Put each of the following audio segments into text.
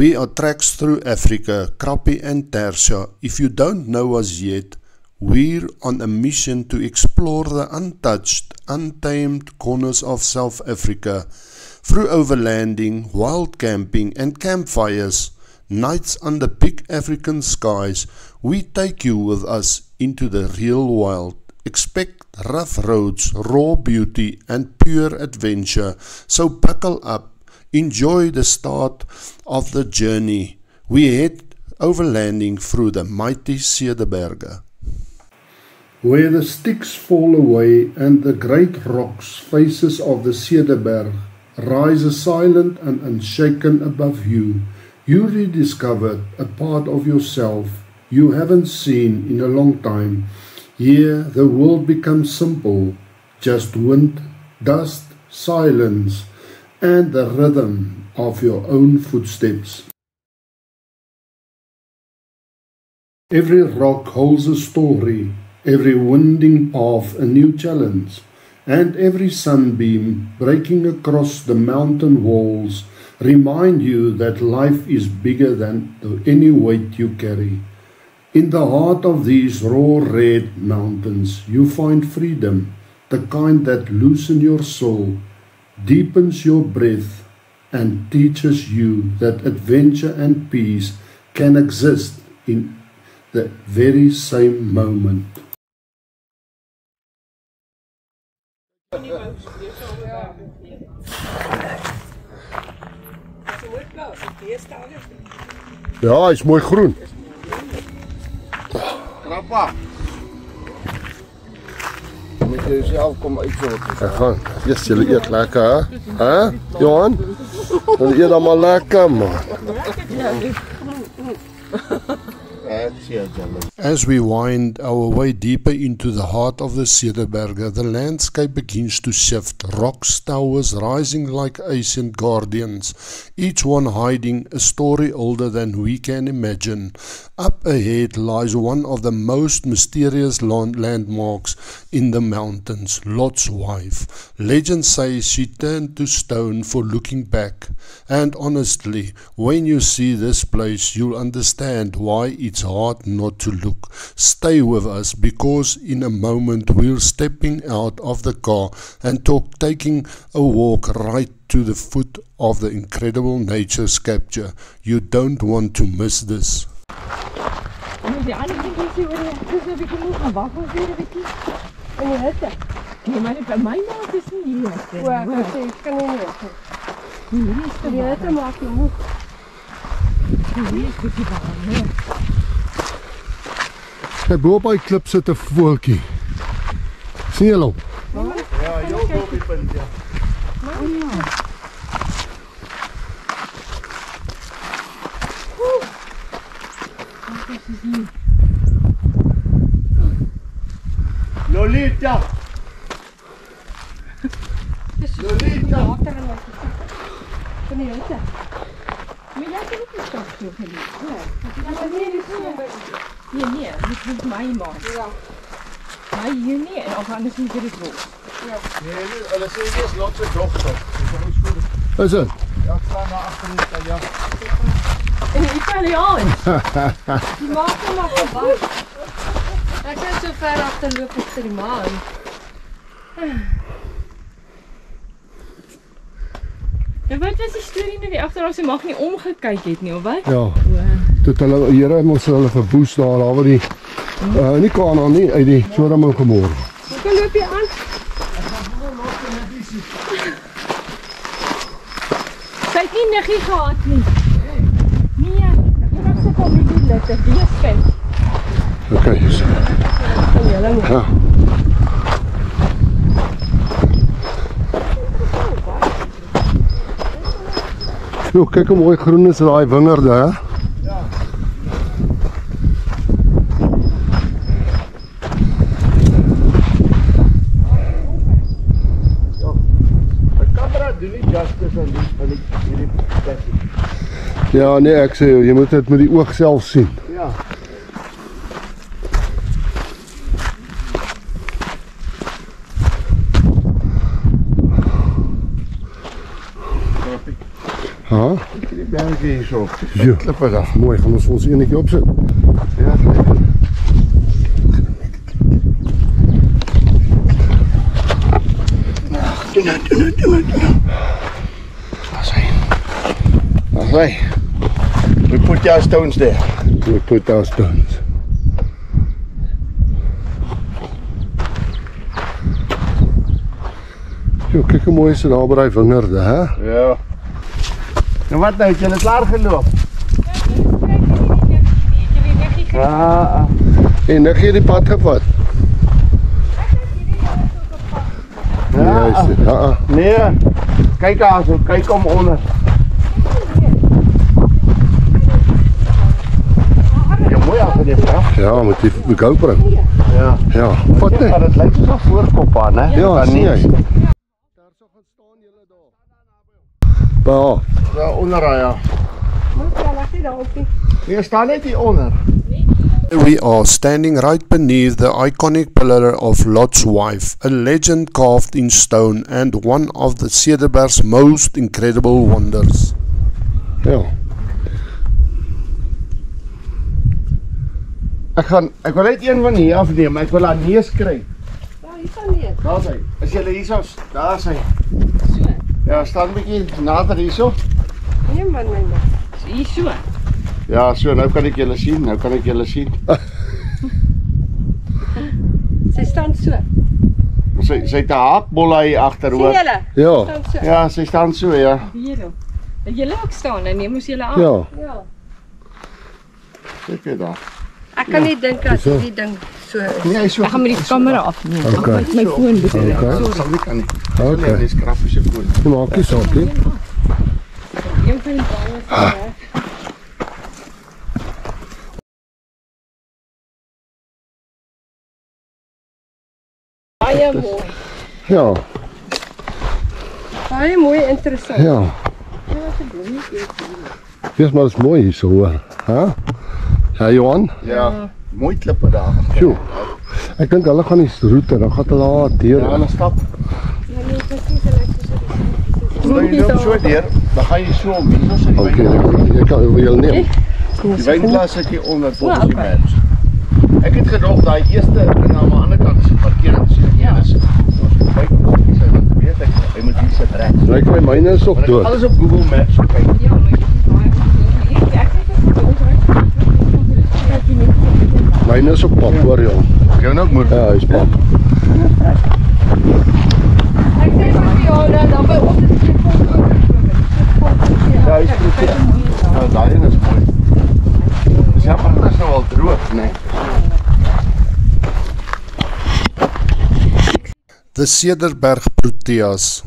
We are Tracks Through Africa, Krappie and Tertia. If you don't know us yet, we're on a mission to explore the untouched, untamed corners of South Africa. Through overlanding, wild camping and campfires, nights under big African skies, we take you with us into the real wild. Expect rough roads, raw beauty and pure adventure. So buckle up. Enjoy the start of the journey. We head overlanding through the mighty Cederberge. Where the sticks fall away and the great rocks, faces of the Cederberge, rise silent and unshaken above you, you rediscovered a part of yourself you haven't seen in a long time. Here the world becomes simple, just wind, dust, silence, and the rhythm of your own footsteps. Every rock holds a story, every winding path a new challenge, and every sunbeam breaking across the mountain walls remind you that life is bigger than any weight you carry. In the heart of these raw red mountains you find freedom, the kind that loosens your soul, deepens your breath, and teaches you that adventure and peace can exist in the very same moment. Ja, hy is mooi groen. Krappa. Moet jy self kom uitsorg. Ek gaan. Yes, julle eet lekker, hè? Johan? Julle eet dan maar lekker, man. As we wind our way deeper into the heart of the Cederberge, the landscape begins to shift, rocks, towers rising like ancient guardians, each one hiding a story older than we can imagine. Up ahead lies one of the most mysterious landmarks in the mountains, Lot's wife. Legend says she turned to stone for looking back, and honestly, when you see this place, you'll understand why it's hard not to look. Stay with us, because in a moment we're stepping out of the car and taking a walk right to the foot of the incredible nature sculpture. You don't want to miss this. Die ander ding is hier oor die so 'n bietjie moet gaan wag ons weer 'n bietjie in die hitte. Nee, maar by my maat is nie hier nie. O, ek kan nie meer. Hierdie is die hitte maak jy moeg. Hierdie is bietjie warm, hè. Kijk, bo op die klip sit 'n voeltjie. Sien jy hom? Ja, jou op die punt, ja. Lolita! Lolita! Van die hitte. Maar jy kan ook nie stap so gelief. Nee, dit moet my maak. Ja. Maar hier nie, en of anders moet jy dit los. Ja. Nee, hulle sê jy is Lot se dogter. Is dit? Ja, ek staan daar agter die ja. In Italiaans. Die maak hom maar verwag. Ek kan so ver agterloop agter die maan. En wat was die storie nou die agter sy mag nie omgekyk het nie, of wat? Ja. Toe hulle Here moes hulle verboes daar waar die nie Kanaan nie uit die Sodom en Gomorra. Hoe loop jy aan? Sy het nie niggie gehad nie. Nee, jy mag sy kom nie die litte, die is kind. Okay, so. Ja. Jo, kyk hoe mooi groen is daai wingerde, hè? Ja. Ja. Die kamera doen nie justice aan hierdie passie. Ja, nee, ek sê jy moet dit met die oog self sien. Ja. Ha? die bergie hier zo. Jo. Klippe daar. Mooi, gaan ons vir ons enetjie opsit. Ja, Doen nou. Daar's hy. We put your stones there. We put our stones. Jo, kyk hoe mooi is dit daar by die wingerde, hè? Ja. Nou wat nou, het julle klaar geloop? Ja. En nou gee die pad gevat. Ja. Ja. Nee, kyk daar so, kyk om onder. Ja, mooi afgeneem, hè? Ja, met die GoPro. Ja. Ja, vat net. Maar dit lyk soos 'n voorkop aan, hè? Ja, sien jy. Daar. Ja, onder daai, ja. Nee, staan net hier onder. We are standing right beneath the iconic pillar of Lot's Wife, a legend carved in stone and one of the Cederberg's most incredible wonders. Ja. Ek wil net een van hier afneem, ek wil haar neus kry. Ja, hier staan neus. Daar's hy. As jy hierso, daar's hy. So. Ja, staan 'n bietjie nader hierso. Nee man. Hier so. Ja, so nou kan ek julle sien, Sy staan so. Sy het 'n haakbolla hier agteroor. Sien julle? Ja. Staan so. Ja, sy staan so, ja. Hier. Dat julle ook staan en neem ons julle aan. Ja. Ja. Kyk jy daar. Ek kan nie dink as die ding so is. Nee, hy is so. Ek gaan met die kamera afneem. Okay. Met my foon bedoel ek. Okay. Sal nie kan nie. Okay. Dis grafiese foon. Jy maak nie saak nie. Een van die baie is weg. Baie mooi. Ja, Baie mooi, interessant. ja. Wees maar, is mooi hier so hoor. Hè? Ja, Johan? Ja. Mooi klippe daar. Sjoe. Ek dink hulle gaan die roete, dan gaan hulle daar deur. Ja, hulle stap. Ja, nee, presies, hulle is Dan jy loop so deur, dan gaan jy so om hier so Okay, jy kan wil neem. Die wynglas sit hier onder volgens die maps. Ek het gedog daai eerste ding aan die ander kant is die parkering sien. Ja. Dis ons kyk of jy dan weet ek hy moet hier sit reg. Lyk my myne is ook dood. Alles op Google Maps kyk. Ja, maar dit is baie goed. Ek sê dit is ons. Myne is op pad hoor jong. Jy nou ook moet. Ja, hy's pad. Ek sê vir jou dan by ons is dit Ja, hy's goed. Nou daai een is mooi. Dis ja, maar dit is nou al droog, nee. The Cederberg Proteas,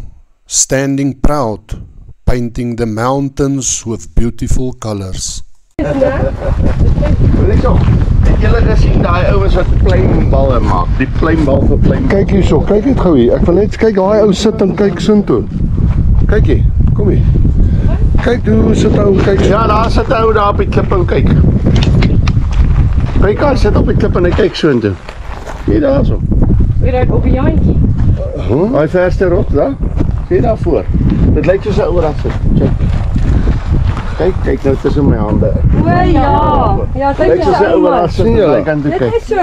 standing proud, painting the mountains with beautiful colors. Weet ek so, het julle gesien daai ouens wat pleinballe maak? Die pleinbal vir pleinbal. Kyk hierso, kyk net gou hier. Ek wil net kyk daai ou sit en kyk sin toe. Kyk hier, kom hier. Kyk hoe sit ou kyk. Ja, daar sit 'n ou daar op die klip en kyk. Kyk, hy sit op die klip en hy kyk so intoe. Hier daarso. weer uit op die jantjie. Daai verste rot daar. Sien daar voor. Dit lyk soos 'n ou rat sit. Kyk, kyk nou tussen my hande. O ja. Ja, dit Lyk is soos 'n ou rat sit. Sien jy? Ek kan toe Dit kyk. is so.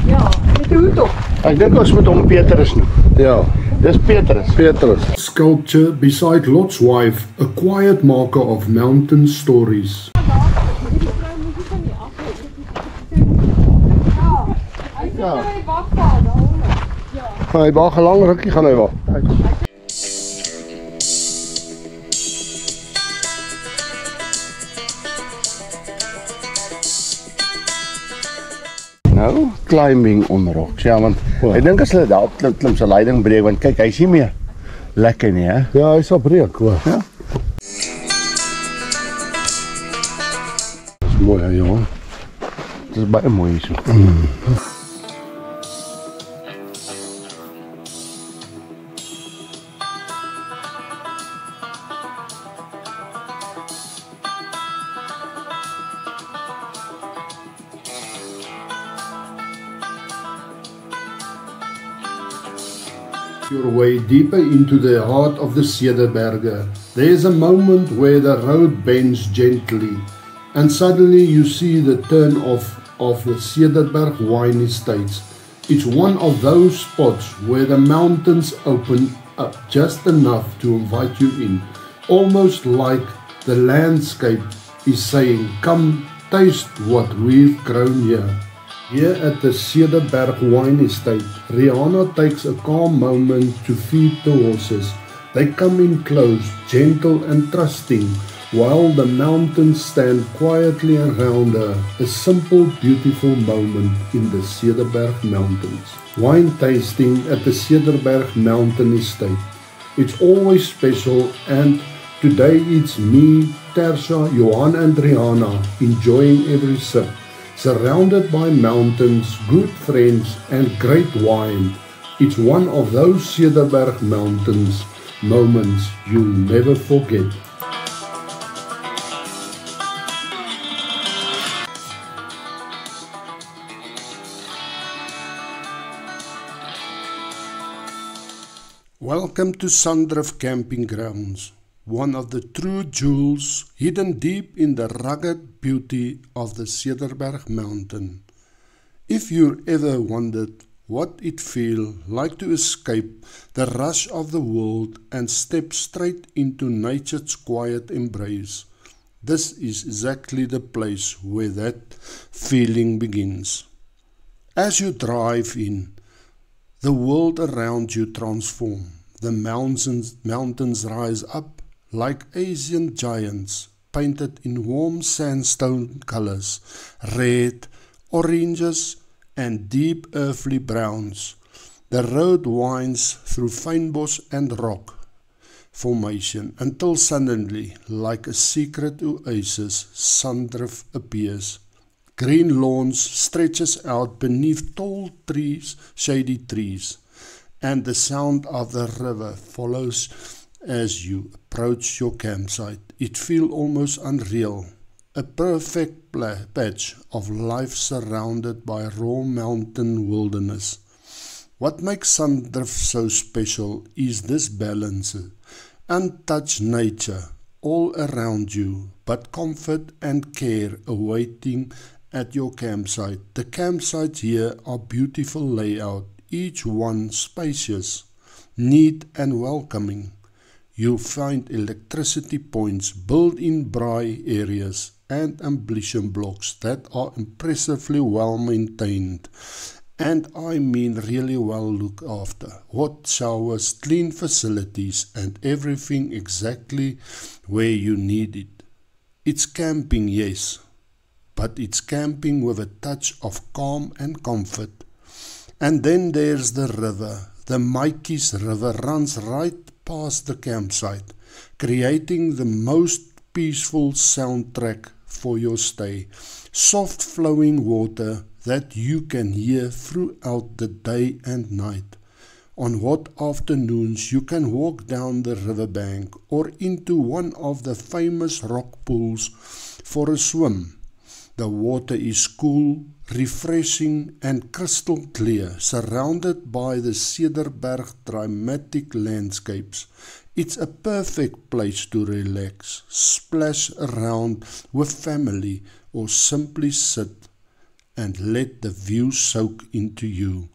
Ja, met die hoed op. Ek dink ons moet hom Petrus noem. Ja, Dis Petrus. Petrus. Sculpture beside Lot's Wife, a quiet marker of mountain stories. Ja. Hy wag 'n lang rukkie gaan hy wag. Nou, climbing on rocks. Ja, want ek dink as hulle daar klim se leiding breek, want kyk, hy's nie meer lekker nie, hè. Ja, hy sal breek hoor. Ja. Dis mooi hè, jongen. Dit is baie mooi hier so. Your way deeper into the heart of the Cederberge. There's a moment where the road bends gently, and suddenly you see the turn off of the Cederberg wine estates. It's one of those spots where the mountains open up just enough to invite you in, almost like the landscape is saying, "Come taste what we've grown here." Here at the Cederberg wine estate, Rihanna takes a calm moment to feed the horses. They come in close, gentle and trusting, while the mountains stand quietly around her. A simple, beautiful moment in the Cederberg Mountains. Wine tasting at the Cederberg Mountain Estate. It's always special, and today it's me, Tersha, Johan and Rihanna enjoying every sip. Surrounded by mountains, good friends and great wine. It's one of those Cederberg Mountains moments you'll never forget. Welcome to Sandrift Camping Grounds, one of the true jewels hidden deep in the rugged beauty of the Cederberg Mountain. If you ever wondered what it feels like to escape the rush of the world and step straight into nature's quiet embrace, this is exactly the place where that feeling begins. As you drive in, the world around you transforms. The mountains rise up like Asian giants, painted in warm sandstone colors, red, oranges, and deep earthly browns. The road winds through fynbos and rock formation until suddenly, like a secret oasis, Sandrift appears. Green lawns stretches out beneath tall trees, shady trees, and the sound of the river follows as you approach your campsite. It feels almost unreal, a perfect patch of life surrounded by raw mountain wilderness. What makes Sandrift so special is this balance, untouched nature all around you, but comfort and care awaiting at your campsite. The campsites here are beautiful layout, each one spacious, neat and welcoming. You'll find electricity points, built-in braai areas and ammunition blocks that are impressively well maintained. And I mean really well looked after. Hot showers, clean facilities and everything exactly where you need it. It's camping, yes, but it's camping with a touch of calm and comfort. And then there's the river. The Maatjies River runs right past the campsite, creating the most peaceful soundtrack for your stay. Soft flowing water that you can hear throughout the day and night. On hot afternoons you can walk down the riverbank or into one of the famous rock pools for a swim. The water is cool, refreshing and crystal clear, surrounded by the Cederberg dramatic landscapes. It's a perfect place to relax, splash around with family, or simply sit and let the view soak into you.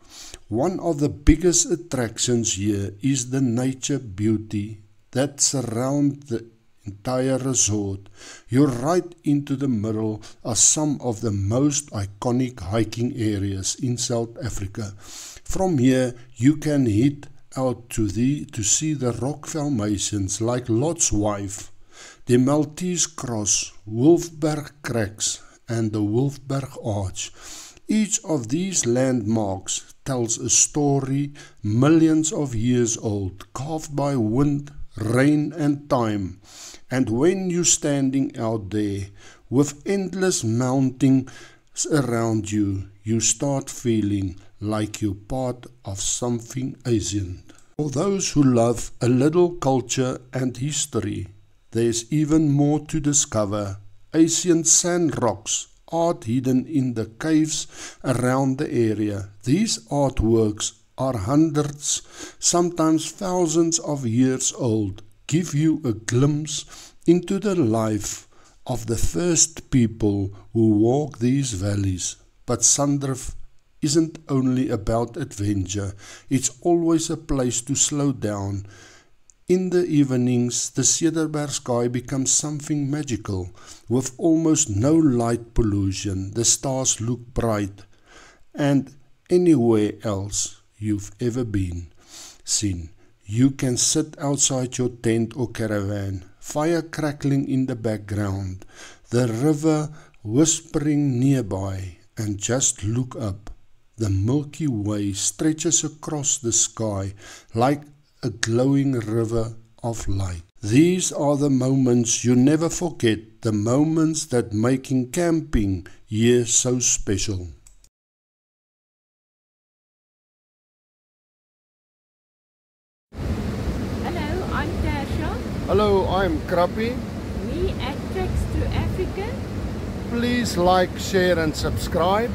One of the biggest attractions here is the nature beauty that surrounds the entire resort. You're right into the middle of some of the most iconic hiking areas in South Africa. From here you can head out to see the rock formations like Lot's Wife, the Maltese Cross, Wolfberg Cracks and the Wolfberg Arch. Each of these landmarks tells a story millions of years old, carved by wind, rain and time. And when you're standing out there with endless mountains around you, you start feeling like you're part of something ancient. For those who love a little culture and history, there's even more to discover. Ancient sand rocks, art hidden in the caves around the area. These artworks are hundreds, sometimes thousands of years old, give you a glimpse into the life of the first people who walk these valleys. But Sandrift isn't only about adventure, it's always a place to slow down. In the evenings, the Cederberg sky becomes something magical. With almost no light pollution, the stars look bright, and anywhere else you've ever seen. You can sit outside your tent or caravan, fire crackling in the background, the river whispering nearby, and just look up. The Milky Way stretches across the sky like a glowing river of light. These are the moments you never forget, the moments that making camping here so special. Hello, I'm Tasha. Hello, I'm Krappie. We at Treks to Africa. Please like, share and subscribe.